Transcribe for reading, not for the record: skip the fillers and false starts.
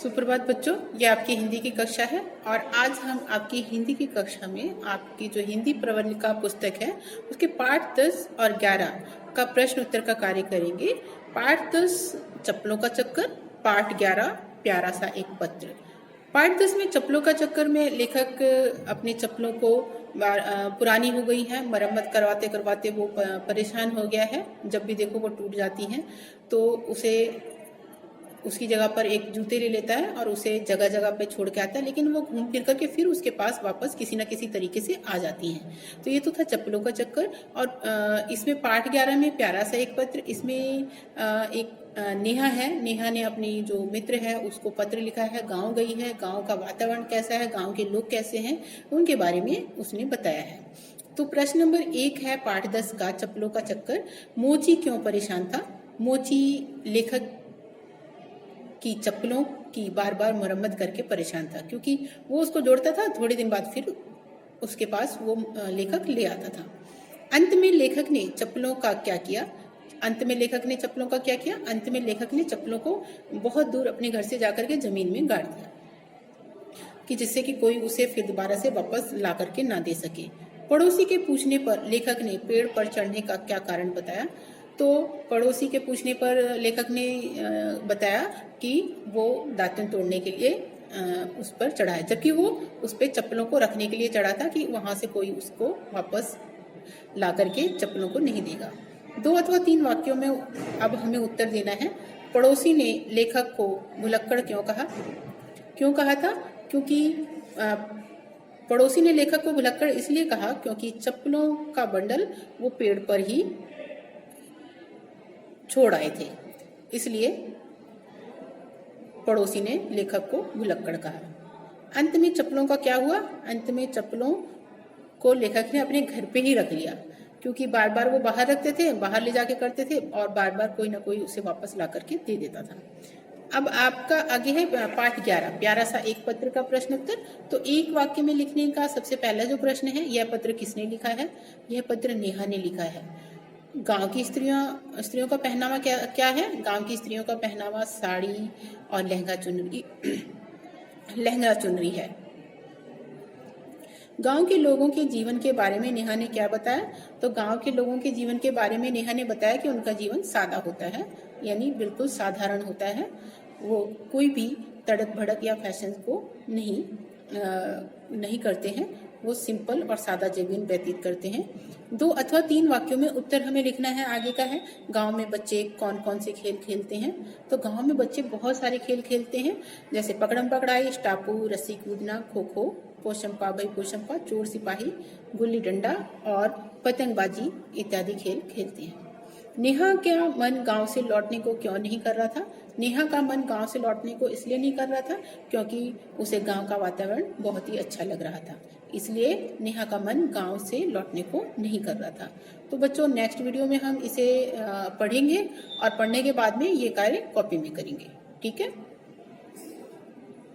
सुप्रभात बच्चों, ये आपकी हिंदी की कक्षा है और आज हम आपकी हिंदी की कक्षा में आपकी जो हिंदी प्रवर्लिका पुस्तक है उसके पाठ 10 और 11 का प्रश्न उत्तर का कार्य करेंगे। पाठ 10 चप्पलों का चक्कर, पाठ 11 प्यारा सा एक पत्र। पाठ 10 में चप्पलों का चक्कर में लेखक अपनी चप्पलों को पुरानी हो गई है, मरम्मत करवाते करवाते वो परेशान हो गया है। जब भी देखो वो टूट जाती हैं, तो उसे उसकी जगह पर एक जूते ले लेता है और उसे जगह जगह पे छोड़ के आता है, लेकिन वो घूम फिर करके फिर उसके पास वापस किसी न किसी तरीके से आ जाती हैं। तो ये तो था चप्पलों का चक्कर। और इसमें पाठ 11 में प्यारा सा एक पत्र, इसमें एक नेहा है। नेहा ने अपनी जो मित्र है उसको पत्र लिखा है, गांव गई है, गांव का वातावरण कैसा है, गांव के लोग कैसे हैं, उनके बारे में उसने बताया है। तो प्रश्न नंबर 1 है पाठ 10 का चप्पलों का चक्कर। मोची क्यों परेशान था? मोची लेखक की चप्पलों की बार बार मरम्मत करके परेशान था, क्योंकि वो उसको जोड़ता था, थोड़े दिन बाद फिर उसके पास वो लेखक ले आता था। अंत में लेखक ने चप्पलों का क्या किया? अंत में लेखक ने चप्पलों का क्या किया? अंत में लेखक ने चप्पलों को बहुत दूर अपने घर से जाकर के जमीन में गाड़ दिया, कि जिससे कि कोई उसे फिर दोबारा से वापस ला करके ना दे सके। पड़ोसी के पूछने पर लेखक ने पेड़ पर चढ़ने का क्या कारण बताया? तो पड़ोसी के पूछने पर लेखक ने बताया कि वो दातुन तोड़ने के लिए उस पर चढ़ा है, जबकि वो उस पर चप्पलों को रखने के लिए चढ़ा था कि वहां से कोई उसको वापस ला करके चप्पलों को नहीं देगा। 2 अथवा 3 वाक्यों में अब हमें उत्तर देना है। पड़ोसी ने लेखक को भुलक्कड़ क्यों कहा? क्यों कहा था? क्योंकि पड़ोसी ने लेखक को भुलक्कड़ इसलिए कहा क्योंकि चप्पलों का बंडल वो पेड़ पर ही छोड़ आए थे, इसलिए पड़ोसी ने लेखक को भुलक्कड़ कहा। अंत में चप्पलों का क्या हुआ? अंत में चप्पलों को लेखक ने अपने घर पे ही रख लिया, क्योंकि बार बार वो बाहर रखते थे, बाहर ले जाके करते थे और बार बार कोई ना कोई उसे वापस ला करके दे देता था। अब आपका आगे है पाठ 11 प्यारा सा एक पत्र का प्रश्न उत्तर। तो एक वाक्य में लिखने का सबसे पहला जो प्रश्न है, यह पत्र किसने लिखा है? यह पत्र नेहा ने लिखा है। गांव की स्त्रियों का पहनावा क्या है? गांव की स्त्रियों का पहनावा साड़ी और लहंगा चुनरी है। गांव के लोगों के जीवन के बारे में नेहा ने क्या बताया? तो गांव के लोगों के जीवन के बारे में नेहा ने बताया कि उनका जीवन सादा होता है, यानी बिल्कुल साधारण होता है। वो कोई भी तड़क भड़क या फैशन को नहीं करते हैं, वो सिंपल और सादा जीवन व्यतीत करते हैं। 2 अथवा 3 वाक्यों में उत्तर हमें लिखना है। आगे का है, गांव में बच्चे कौन कौन से खेल खेलते हैं? तो गांव में बच्चे बहुत सारे खेल खेलते हैं, जैसे पकड़म पकड़ाई, स्टापू, रस्सी कूदना, खो खो, पोशंपा भाई पोशंपा, चोर सिपाही, गुल्ली डंडा और पतंगबाजी इत्यादि खेल खेलते हैं। नेहा का मन गांव से लौटने को क्यों नहीं कर रहा था? नेहा का मन गांव से लौटने को इसलिए नहीं कर रहा था क्योंकि उसे गांव का वातावरण बहुत ही अच्छा लग रहा था, इसलिए नेहा का मन गांव से लौटने को नहीं कर रहा था। तो बच्चों, नेक्स्ट वीडियो में हम इसे पढ़ेंगे और पढ़ने के बाद में ये कार्य कॉपी में करेंगे। ठीक है।